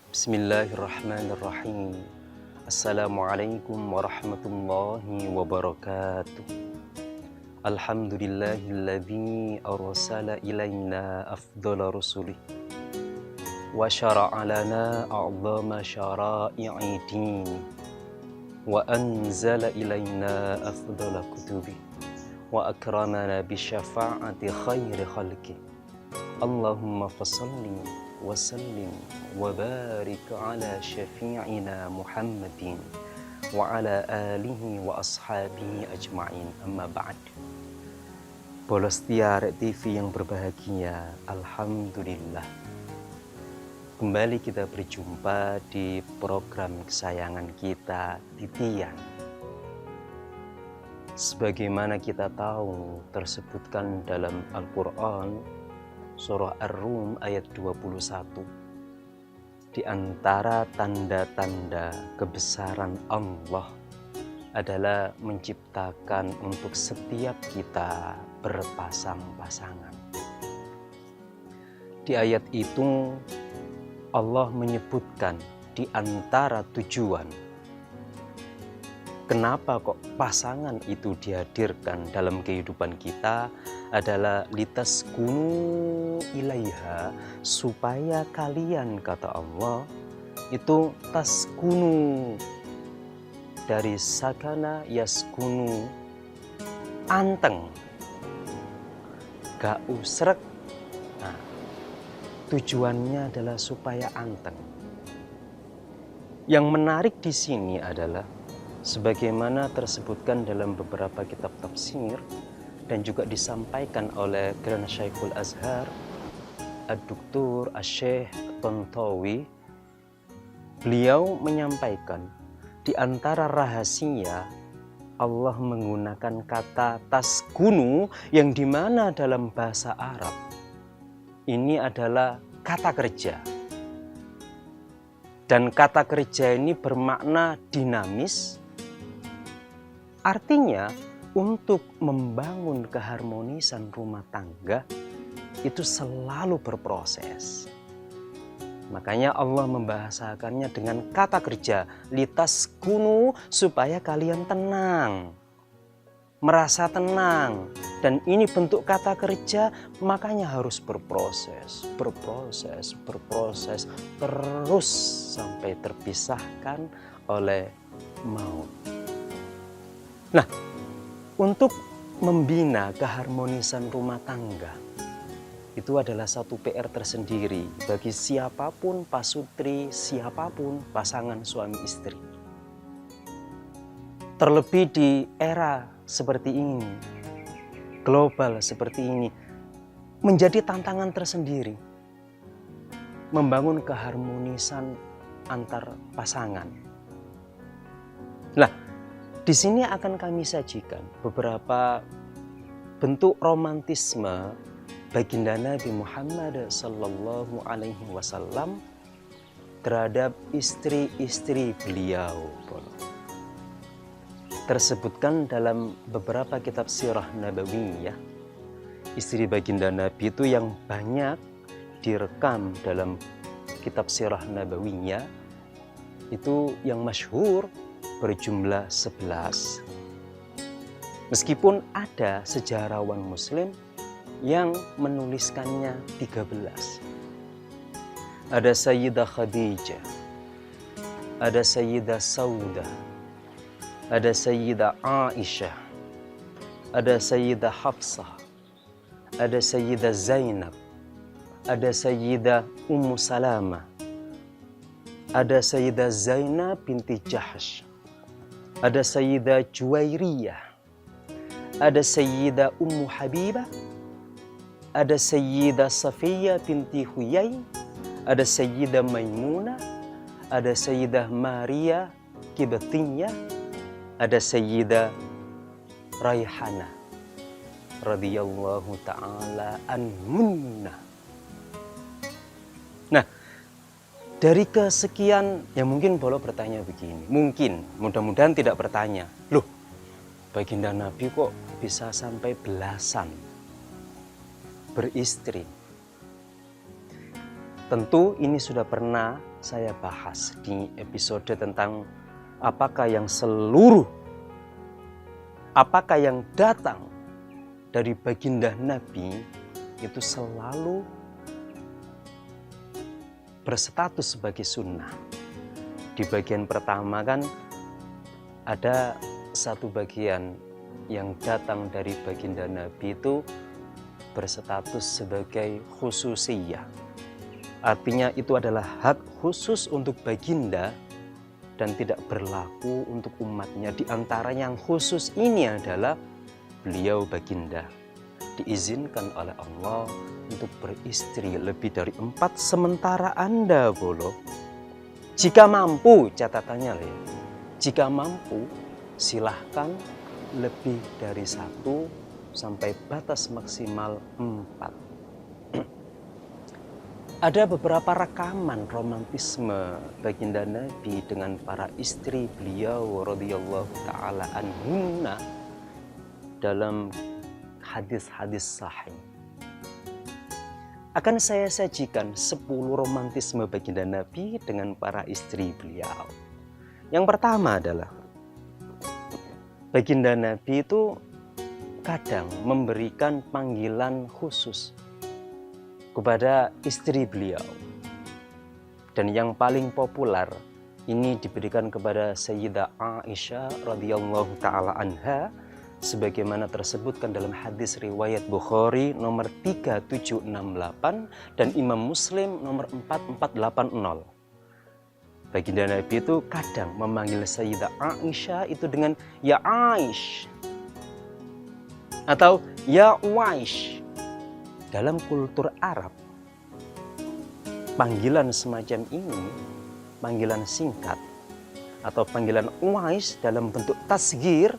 Bismillahirrahmanirrahim. Assalamualaikum warahmatullahi wabarakatuh. Alhamdulillahilladzi arsala ilaina afdhala rusulih wa syara'a lana a'zama syara'i'i din wa anzala ilaina afdhala kutubi wa akramana bi syafa'ati khairi khalqi. Allahumma fasalli wa sallim wa barik ala syafi'ina Muhammadin wa ala alihi wa ashabihi ajma'in, amma ba'd. Bolos Tiar TV yang berbahagia, alhamdulillah, kembali kita berjumpa di program kesayangan kita, Titian. Sebagaimana kita tahu tersebutkan dalam Al-Quran Surah Ar-Rum ayat 21, di antara tanda-tanda kebesaran Allah adalah menciptakan untuk setiap kita berpasang-pasangan. Di ayat itu Allah menyebutkan di antara tujuan kenapa kok pasangan itu dihadirkan dalam kehidupan kita adalah litaskunu ilaiha, supaya kalian, kata Allah, itu taskunu dari sakana yaskunu, anteng, gak usrek. Nah, tujuannya adalah supaya anteng. Yang menarik di sini adalah sebagaimana tersebutkan dalam beberapa kitab tafsir dan juga disampaikan oleh Grand Syekhul Azhar Ad-Duktur Asy-Syaikh Tontowi. Beliau menyampaikan di antara rahasia Allah menggunakan kata taskunu yang dimana dalam bahasa Arab ini adalah kata kerja. Dan kata kerja ini bermakna dinamis. Artinya untuk membangun keharmonisan rumah tangga itu selalu berproses. Makanya Allah membahasakannya dengan kata kerja litaskunu, supaya kalian tenang, merasa tenang. Dan ini bentuk kata kerja, makanya harus berproses terus sampai terpisahkan oleh maut. Nah, untuk membina keharmonisan rumah tangga itu adalah satu PR tersendiri bagi siapapun pasutri, siapapun pasangan suami istri. Terlebih di era seperti ini, global seperti ini, menjadi tantangan tersendiri membangun keharmonisan antar pasangan. Nah, di sini akan kami sajikan beberapa bentuk romantisme baginda Nabi Muhammad sallallahu alaihi wasallam terhadap istri-istri beliau. Tersebutkan dalam beberapa kitab sirah nabawiyah. Istri baginda Nabi itu yang banyak direkam dalam kitab sirah nabawiyah itu yang masyhur berjumlah 11. Meskipun ada sejarawan muslim yang menuliskannya 13. Ada Sayyidah Khadijah, ada Sayyidah Saudah, ada Sayyidah Aisyah, ada Sayyidah Hafsah, ada Sayyidah Zainab, ada Sayyidah Ummu Salamah, ada Sayyidah Zainab binti Jahsh, ada Sayyidah Juwairiyah, ada Sayyidah Ummu Habibah, ada Sayyidah Safiyah binti Huyai, ada Sayyidah Maimunah, ada Sayyidah Maria Kibtiyah, ada Sayyidah Raihanah radhiyallahu ta'ala anhunna. Nah, dari kesekian, ya mungkin boleh bertanya begini, mungkin, mudah-mudahan tidak bertanya, loh, baginda Nabi kok bisa sampai belasan beristri? Tentu ini sudah pernah saya bahas di episode tentang apakah yang datang dari baginda Nabi itu selalu berstatus sebagai sunnah. Di bagian pertama kan ada satu bagian yang datang dari baginda Nabi itu berstatus sebagai khususiyah. Artinya itu adalah hak khusus untuk baginda dan tidak berlaku untuk umatnya. Di antara yang khusus ini adalah beliau baginda diizinkan oleh Allah untuk beristri lebih dari 4, sementara Anda bolo, jika mampu, catatannya ya, jika mampu silahkan lebih dari 1 sampai batas maksimal 4. Ada beberapa rekaman romantisme baginda Nabi dengan para istri beliau radhiyallahu taala anhunna dalam hadis-hadis sahih. Akan saya sajikan 10 romantisme baginda Nabi dengan para istri beliau. Yang pertama adalah baginda Nabi itu kadang memberikan panggilan khusus kepada istri beliau. Dan yang paling populer ini diberikan kepada Sayyidah Aisyah radhiyallahu taala anha sebagaimana tersebutkan dalam hadis riwayat Bukhari nomor 3768 dan Imam Muslim nomor 4480. Baginda Nabi itu kadang memanggil Sayyidah Aisyah itu dengan ya Aish atau ya Waish. Dalam kultur Arab, panggilan semacam ini, panggilan singkat atau panggilan Uwais dalam bentuk tasghir,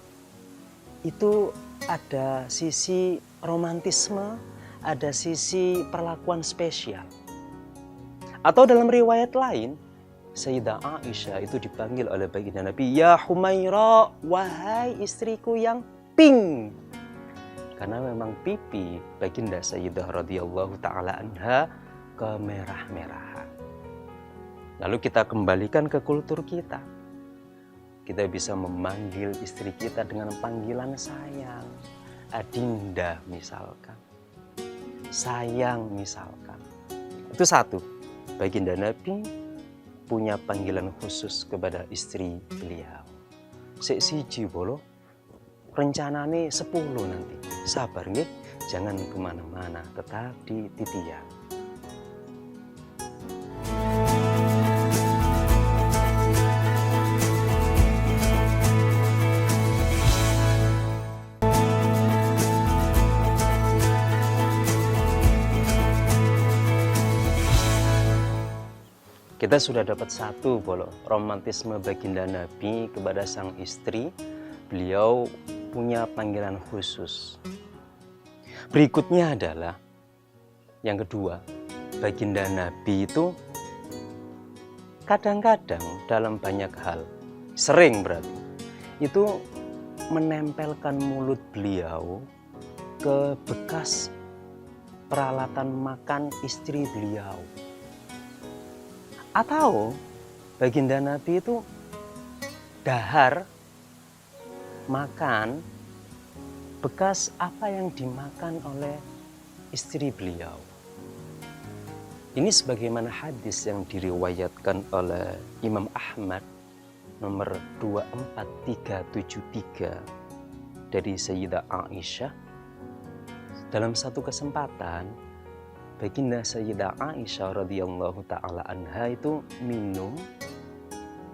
itu ada sisi romantisme, ada sisi perlakuan spesial. Atau dalam riwayat lain, Sayyidah Aisyah itu dipanggil oleh baginda Nabi, ya Humaira, wahai istriku yang pink. Karena memang pipi baginda Sayyidah radhiyallahu taala anha kemerah-merahan. Lalu kita kembalikan ke kultur kita. Kita bisa memanggil istri kita dengan panggilan sayang. Adinda misalkan. Sayang misalkan. Itu satu. Baginda Nabi punya panggilan khusus kepada istri beliau. Sik siji bolo. Rencananya 10 nanti. Sabar nggih, jangan kemana-mana, tetap di Titian. Kita sudah dapat satu bolo romantisme baginda Nabi kepada sang istri. Beliau punya panggilan khusus. Berikutnya adalah yang kedua, baginda Nabi itu kadang-kadang dalam banyak hal, sering berarti, itu menempelkan mulut beliau ke bekas peralatan makan istri beliau. Atau baginda Nabi itu dahar makan bekas apa yang dimakan oleh istri beliau. Ini sebagaimana hadis yang diriwayatkan oleh Imam Ahmad nomor 24373 dari Sayyidah Aisyah. Dalam satu kesempatan, baginda Sayyidah Aisyah radhiyallahu taala anha itu minum.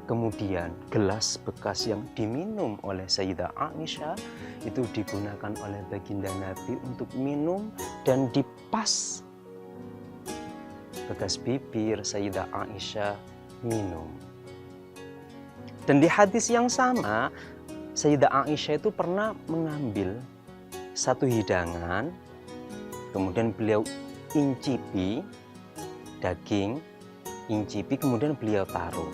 Kemudian gelas bekas yang diminum oleh Sayyidah Aisyah itu digunakan oleh baginda Nabi untuk minum dan dipas bekas bibir Sayyidah Aisyah minum. Dan di hadis yang sama, Sayyidah Aisyah itu pernah mengambil satu hidangan, kemudian beliau incipi daging, kemudian beliau taruh.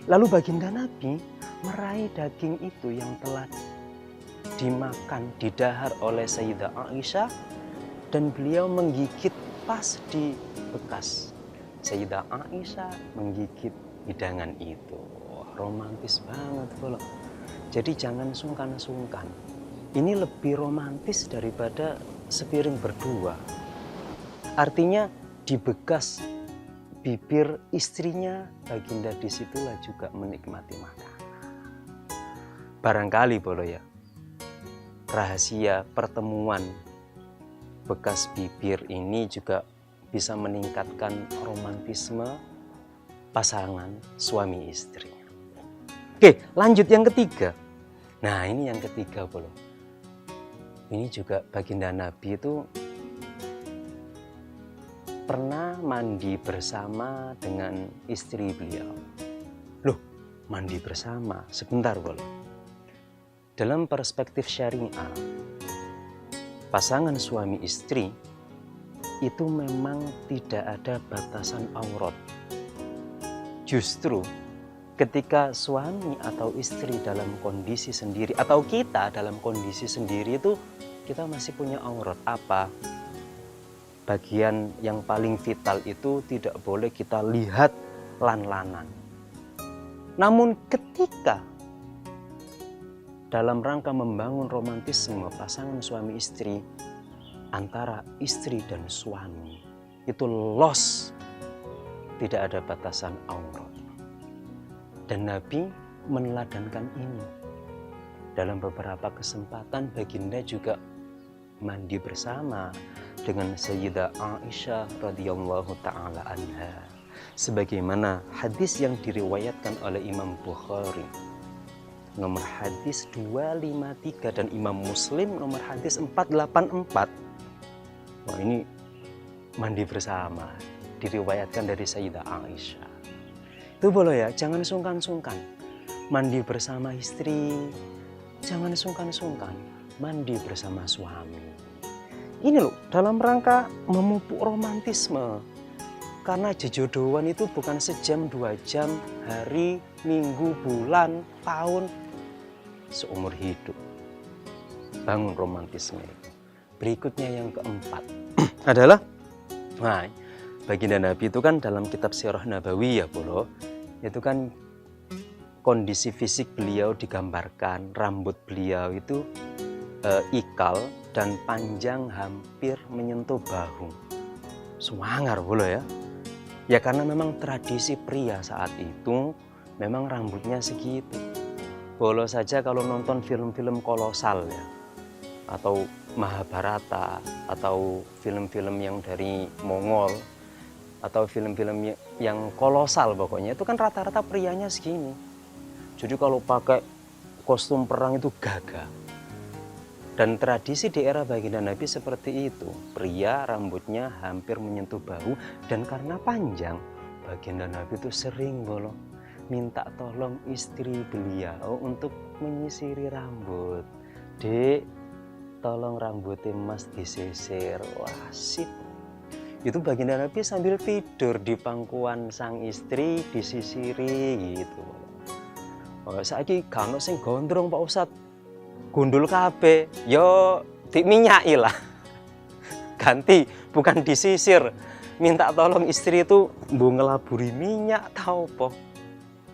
Lalu baginda Nabi meraih daging itu yang telah dimakan, didahar oleh Sayyidah Aisyah, dan beliau menggigit pas di bekas Sayyidah Aisyah menggigit hidangan itu. Wah, romantis banget loh. Jadi jangan sungkan-sungkan. Ini lebih romantis daripada sepiring berdua. Artinya dibekas bibir istrinya, baginda disitulah juga menikmati makanan. Barangkali bolo ya, rahasia pertemuan bekas bibir ini juga bisa meningkatkan romantisme pasangan suami istri. Oke, lanjut yang ketiga. Nah, ini yang ketiga bolo. Ini juga baginda Nabi itu pernah mandi bersama dengan istri beliau. Loh, mandi bersama? Sebentar bolo. Dalam perspektif syariah, pasangan suami istri itu memang tidak ada batasan aurat. Justru ketika suami atau istri dalam kondisi sendiri atau kita dalam kondisi sendiri itu kita masih punya aurat. Apa? Bagian yang paling vital itu tidak boleh kita lihat lan-lanan. Namun ketika dalam rangka membangun romantisme pasangan suami istri, antara istri dan suami itu los, tidak ada batasan aurat. Dan Nabi meneladankan ini. Dalam beberapa kesempatan baginda juga mandi bersama dengan Sayyidah Aisyah radhiyallahu taala anha. Sebagaimana hadis yang diriwayatkan oleh Imam Bukhari nomor hadis 253 dan Imam Muslim nomor hadis 484. Wah, ini mandi bersama diriwayatkan dari Sayyidah Aisyah. Itu boleh ya, jangan sungkan-sungkan mandi bersama istri, jangan sungkan-sungkan mandi bersama suami. Ini loh, dalam rangka memupuk romantisme. Karena jejodohan itu bukan sejam, 2 jam, hari, minggu, bulan, tahun, seumur hidup. Bangun romantisme. Berikutnya yang keempat adalah, nah, baginda Nabi itu kan dalam kitab Sirah Nabawi ya bolo, itu kan kondisi fisik beliau digambarkan, rambut beliau itu ikal dan panjang hampir menyentuh bahu. Semangar bolo ya. Ya karena memang tradisi pria saat itu memang rambutnya segitu. Bolo saja kalau nonton film-film kolosal ya, atau Mahabharata, atau film-film yang dari Mongol, atau film-film yang kolosal pokoknya, itu kan rata-rata prianya segini. Jadi kalau pakai kostum perang itu gagah. Dan tradisi di era baginda Nabi seperti itu. Pria rambutnya hampir menyentuh bahu, dan karena panjang, baginda Nabi itu sering bolo minta tolong istri beliau untuk menyisiri rambut. Dek, tolong rambutnya mas disisir. Wah, sip. Itu baginda Nabi sambil tidur di pangkuan sang istri disisiri gitu. Oh, saiki gak ono sing gondrong Pak Ustadz. Gundul kabeh, yo diminyaki lah. Ganti, bukan disisir. Minta tolong istri itu mbok ngelaburi minyak tau apa.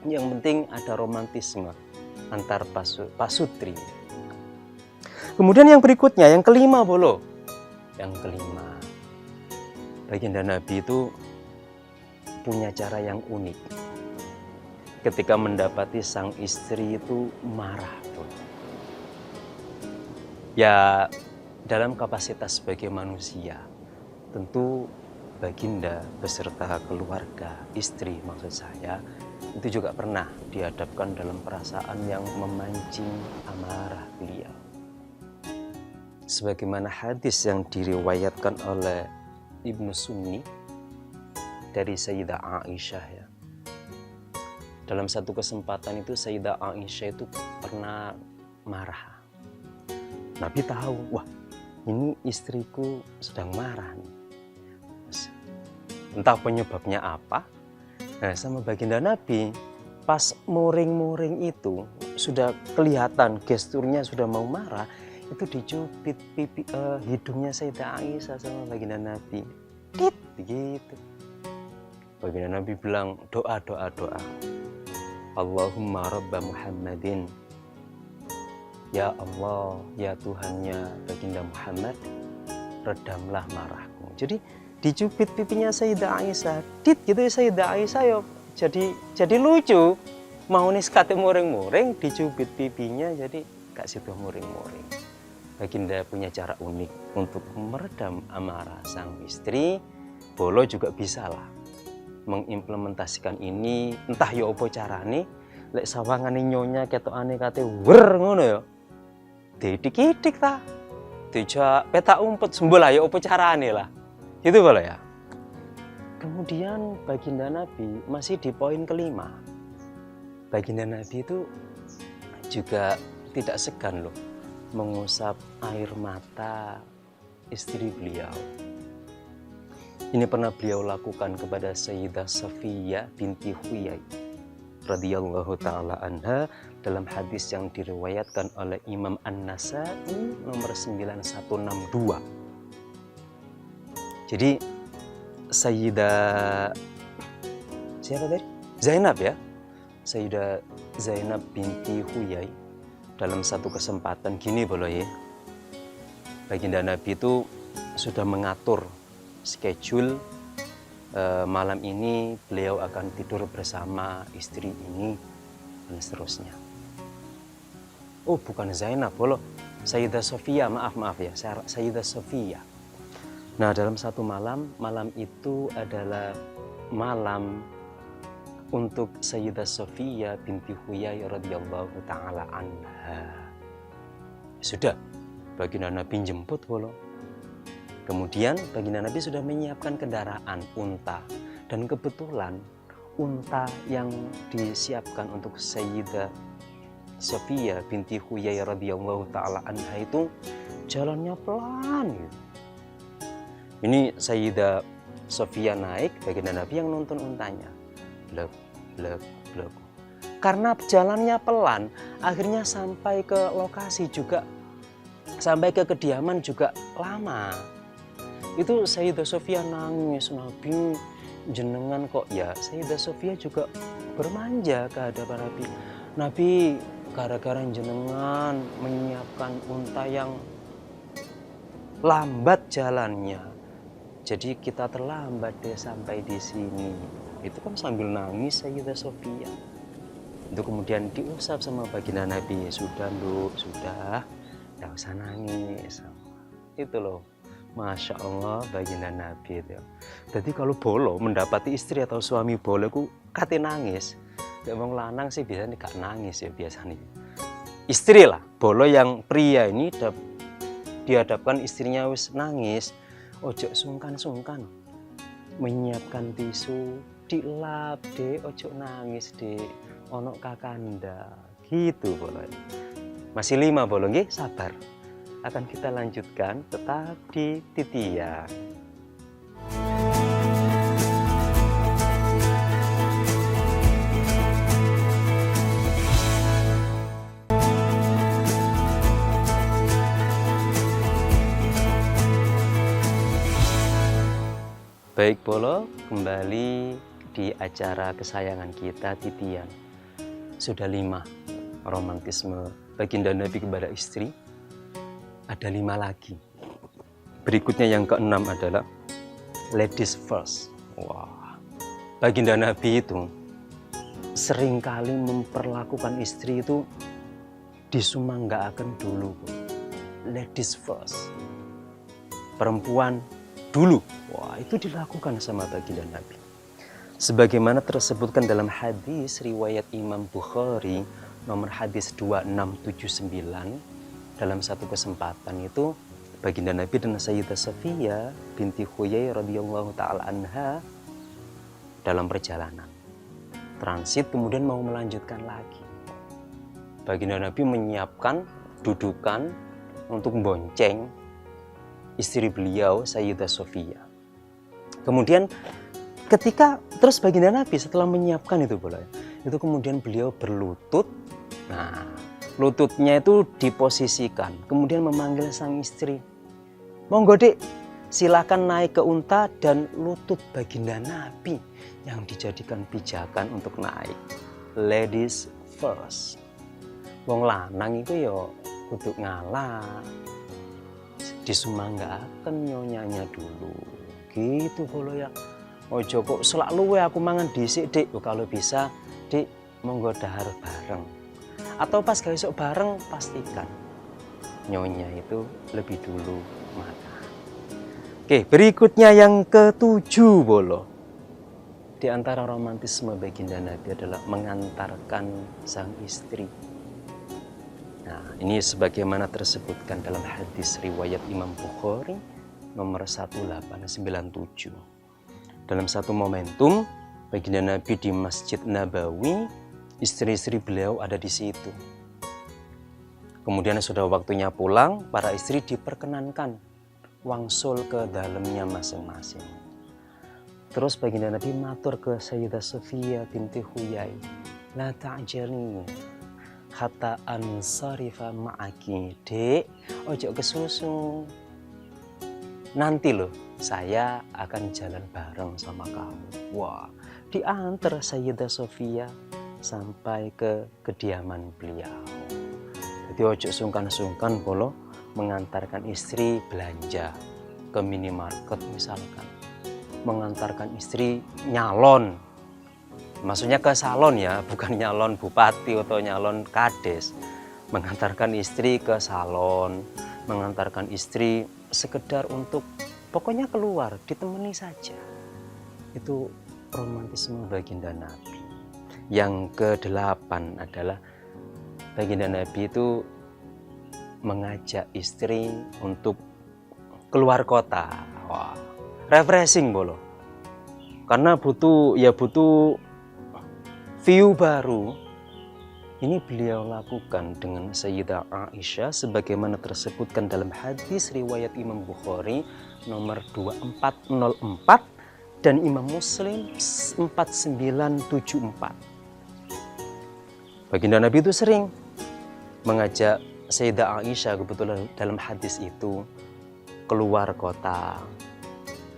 Yang penting ada romantisme antar pasutri. Kemudian yang berikutnya, yang kelima bolo. Yang kelima, baginda Nabi itu punya cara yang unik. Ketika mendapati sang istri itu marah bolo. Ya dalam kapasitas sebagai manusia, tentu baginda beserta keluarga, istri maksud saya, itu juga pernah dihadapkan dalam perasaan yang memancing amarah beliau. Sebagaimana hadis yang diriwayatkan oleh Ibnu Sunni dari Sayyidah Aisyah ya. Dalam satu kesempatan itu Sayyidah Aisyah itu pernah marah. Nabi tahu, wah ini istriku sedang marah nih. Entah penyebabnya apa. Nah, sama baginda Nabi, pas muring-muring itu sudah kelihatan gesturnya sudah mau marah, itu dicubit hidungnya Sayyidah Aisyah sama baginda Nabi. Dit gitu. Baginda Nabi bilang doa. Allahumma rabba Muhammadin. Ya Allah, ya Tuhannya Baginda Muhammad, redamlah marahmu. Jadi dicubit pipinya Sayyidah Aisyah. Gitu Sayyidah Aisyah yo jadi lucu. Mau nih sekate muring-muring, dicubit pipinya jadi gak situ muring-muring. Baginda punya cara unik untuk meredam amarah sang istri. Bolo juga bisa lah mengimplementasikan ini, entah ya apa carane. Lek sawangane nyonya ketokane kate wer ngono ya. Didik-didik ta. Dijak petak umpet sembola ya apa carane lah. Gitu boleh ya. Kemudian Baginda Nabi masih di poin kelima. Baginda Nabi itu juga tidak segan loh mengusap air mata istri beliau. Ini pernah beliau lakukan kepada Sayyidah Safiyah binti Huyai radhiyallahu taala anha dalam hadis yang diriwayatkan oleh Imam An-Nasa'i nomor 9162. Jadi Sayyidah siapa tadi? Zainab ya. Sayyidah Zainab binti Huyai dalam satu kesempatan gini boleh ya. Baginda Nabi itu sudah mengatur schedule malam ini beliau akan tidur bersama istri ini dan seterusnya. Oh bukan Zainab, bolo Sayyidah Sofia, maaf ya, Sayyidah Sofia. Nah dalam satu malam itu adalah malam untuk Sayyidah Sofia binti Huyai radhiyallahu taala anha. Sudah, Baginda Nabi jemput bolo. Kemudian Baginda Nabi sudah menyiapkan kendaraan unta, dan kebetulan unta yang disiapkan untuk Sayyidah Sofia binti Huyai radhiyallahu taala anha itu jalannya pelan gitu. Ini Sayyidah Sofia naik, Baginda Nabi yang nonton untanya. Blek. Karena jalannya pelan, akhirnya sampai ke lokasi juga, sampai ke kediaman juga lama. Itu Sayyidah Sofia nangis, Nabi jenengan kok ya. Sayyidah Sofia juga bermanja ke hadapan Nabi. Nabi gara-gara jenengan menyiapkan unta yang lambat jalannya, jadi kita terlambat deh sampai di sini. Itu kan sambil nangis Sayyidah Sofia. Itu kemudian diusap sama Baginda Nabi. Sudah Nduk, sudah, gak usah nangis. Itu loh, Masya Allah Baginda Nabi itu. Jadi kalau bolo mendapati istri atau suami bolo ku kate nangis, ya wong lanang sih biasanya gak nangis ya biasanya. Istri lah, bolo yang pria ini dihadapkan istrinya wis nangis, ojo sungkan-sungkan menyiapkan tisu, dilap deh, ojo nangis deh, ono kakanda, gitu boleh. Masih 5 boleh, nggih, sabar. Akan kita lanjutkan tetap di Titian. Baik Bolo, kembali di acara kesayangan kita Titian. Sudah 5 romantisme Baginda Nabi kepada istri. Ada 5 lagi. Berikutnya yang ke-6 adalah ladies first. Wah, Baginda Nabi itu seringkali memperlakukan istri itu disumanggakan dulu. Ladies first. Perempuan dulu. Wah, itu dilakukan sama Baginda Nabi. Sebagaimana tersebutkan dalam hadis riwayat Imam Bukhari nomor hadis 2679, dalam satu kesempatan itu Baginda Nabi dan Sayyidah Safiyah binti Huyai radhiyallahu taala anha dalam perjalanan transit, kemudian mau melanjutkan lagi. Baginda Nabi menyiapkan dudukan untuk bonceng istri beliau Sayyidah Sofia. Kemudian ketika terus Baginda Nabi setelah menyiapkan itu boleh, itu kemudian beliau berlutut. Nah, lututnya itu diposisikan, kemudian memanggil sang istri, monggo Dek, silakan naik ke unta dan lutut baginda Nabi yang dijadikan pijakan untuk naik. Ladies first. Wong lanang itu ya kudu ngalah, disumanggaken nyonyanya dulu gitu bolo ya. Ojo kok selak luwe aku mangan dhisik dik. Kalau bisa dik monggo dahar bareng, atau pas besok bareng pastikan nyonya itu lebih dulu makan. Oke, berikutnya yang ketujuh bolo. Di antara romantisme baginda Nabi adalah mengantarkan sang istri. Nah, ini sebagaimana tersebutkan dalam hadis riwayat Imam Bukhari nomor 1897. Dalam satu momentum, baginda Nabi di Masjid Nabawi, istri-istri beliau ada di situ. Kemudian sudah waktunya pulang, para istri diperkenankan wangsul ke dalamnya masing-masing. Terus baginda Nabi matur ke Sayyidah Sofia binti Huyai, la ta'jali hatta ansarifa ma'aki. Dek, ojo kesusu. Nanti loh, saya akan jalan bareng sama kamu. Wah, diantar Sayyidah Sofia sampai ke kediaman beliau. Jadi ojo sungkan-sungkan kalau mengantarkan istri belanja ke minimarket misalkan. Mengantarkan istri nyalon, maksudnya ke salon ya, bukan nyalon bupati atau nyalon kades. Mengantarkan istri ke salon, mengantarkan istri sekedar untuk pokoknya keluar, ditemani saja. Itu romantisme baginda Nabi. Yang ke-8 adalah baginda Nabi itu mengajak istri untuk keluar kota. Wah, refreshing bolo. Karena butuh view baru. Ini beliau lakukan dengan Sayyidah Aisyah sebagaimana tersebutkan dalam hadis riwayat Imam Bukhari nomor 2404 dan Imam Muslim 4974. Baginda Nabi itu sering mengajak Sayyidah Aisyah kebetulan dalam hadis itu keluar kota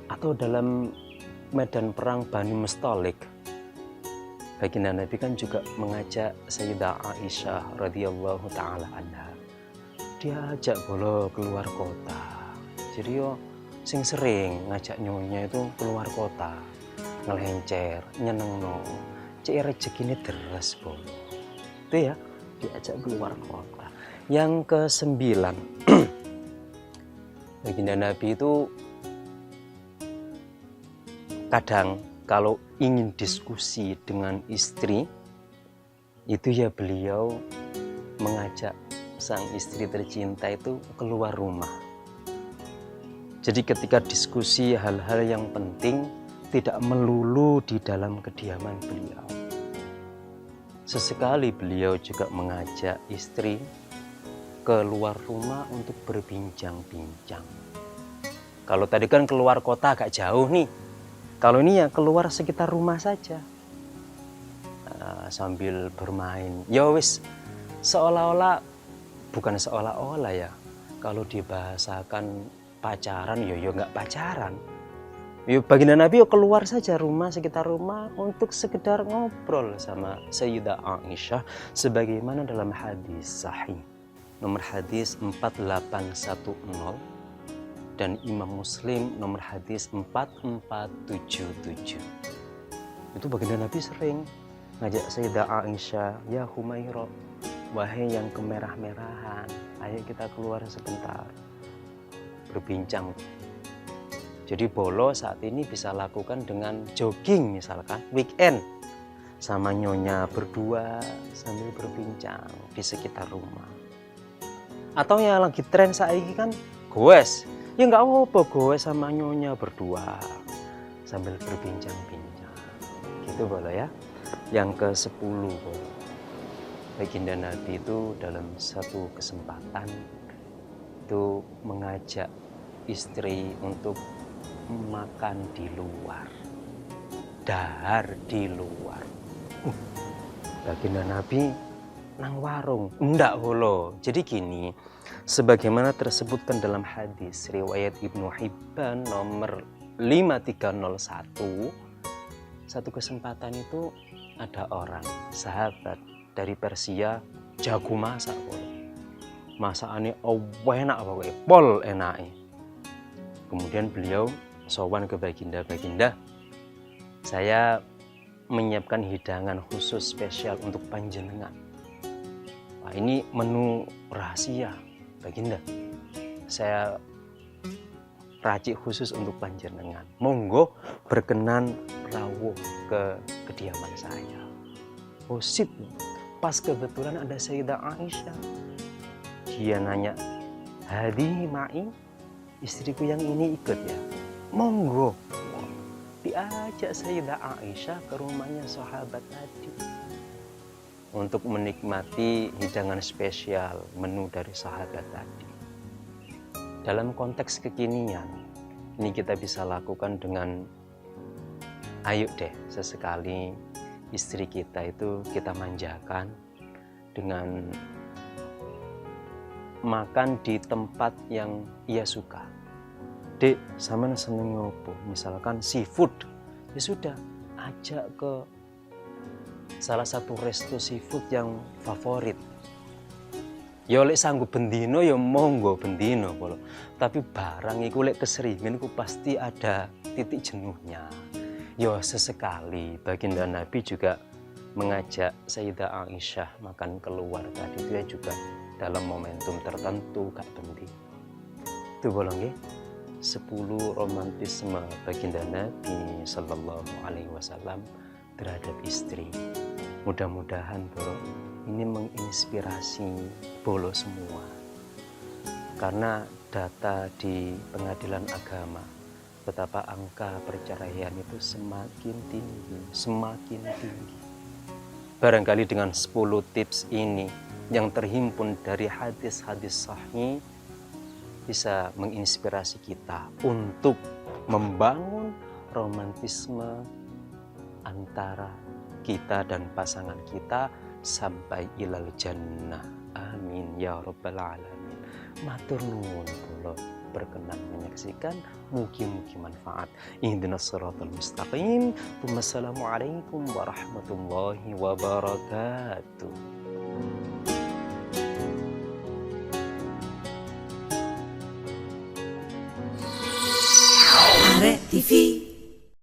atau dalam medan perang Bani Mustalik. Baginda Nabi kan juga mengajak Sayyidah Aisyah radhiyallahu taala anha. Dia ajak bolo keluar kota. Jadi yo sing sering ngajak nyonya itu keluar kota, ngelencer, nyenengno, cek rezekine deres bolo. Itu ya, diajak keluar kota. Yang ke-9, baginda Nabi itu kadang kalau ingin diskusi dengan istri, itu ya beliau mengajak sang istri tercinta itu keluar rumah. Jadi ketika diskusi hal-hal yang penting tidak melulu di dalam kediaman beliau. Sesekali beliau juga mengajak istri keluar rumah untuk berbincang-bincang. Kalau tadi kan keluar kota agak jauh nih. Kalau ini ya keluar sekitar rumah saja, sambil bermain. Ya wis, seolah-olah, bukan seolah-olah ya. Kalau dibahasakan pacaran, yo nggak pacaran. Yo baginda Nabi yo keluar saja rumah, sekitar rumah untuk sekedar ngobrol sama Sayyidah Aisyah, sebagaimana dalam hadis sahih nomor hadis 4810. Dan Imam Muslim nomor hadis 4477. Itu baginda Nabi sering ngajak Sayyidah Aisyah, ya Humairah, wahai yang kemerah-merahan, ayo kita keluar sebentar berbincang. Jadi bolo saat ini bisa lakukan dengan jogging misalkan weekend sama nyonya berdua sambil berbincang di sekitar rumah. Atau yang lagi tren saat ini kan goes. Ya nggak apa-apa gue sama nyonya berdua sambil berbincang-bincang. Gitu bolo ya. Yang ke-10 bolo. Baginda Nabi itu dalam satu kesempatan itu mengajak istri untuk makan di luar. Dahar di luar. Baginda Nabi nang warung. Enggak bolo. Jadi gini, Sebagaimana tersebutkan dalam hadis riwayat Ibnu Hibban nomor 5301, satu kesempatan itu ada orang sahabat dari Persia jago masak. Masakannya enak pokoknya, pol enaknya. Kemudian beliau sowan ke baginda, saya menyiapkan hidangan khusus spesial untuk panjenengan. Wah, ini menu rahasia baginda. Saya racik khusus untuk panjenengan. Monggo berkenan rawuh ke kediaman saya. Oh sip, pas kebetulan ada Sayyidah Aisyah. Dia nanya, hadihi ma'i, istriku yang ini ikut ya? Monggo. Diajak Sayyidah Aisyah ke rumahnya sahabat tadi untuk menikmati hidangan spesial menu dari sahabat tadi. Dalam konteks kekinian, ini kita bisa lakukan dengan ayo deh sesekali istri kita itu kita manjakan dengan makan di tempat yang ia suka. Dek, sama seneng ngopo? Misalkan seafood, ya sudah, ajak ke salah satu resto seafood yang favorit. Ya lek sanggup bendino ya monggo bendino kalau. Tapi barang iku lek keseringan ku pasti ada titik jenuhnya. Ya sesekali baginda Nabi juga mengajak Sayyidah Aisyah makan keluar tadi itu ya juga dalam momentum tertentu gak penting. Itu bolong ya. 10 romantisme baginda Nabi Sallallahu Alaihi Wasallam terhadap istri. Mudah-mudahan bro, ini menginspirasi bolo semua. Karena data di pengadilan agama, betapa angka perceraian itu semakin tinggi. Barangkali dengan 10 tips ini yang terhimpun dari hadis-hadis sahih bisa menginspirasi kita untuk membangun romantisme antara kita dan pasangan kita sampai ilal jannah. Amin ya rabbal alamin. Matur nuwun kula berkenan menyaksikan, mugi-mugi manfaat. Ihdinas siratal mustaqim. Wassalamualaikum warahmatullahi wabarakatuh. Arek TV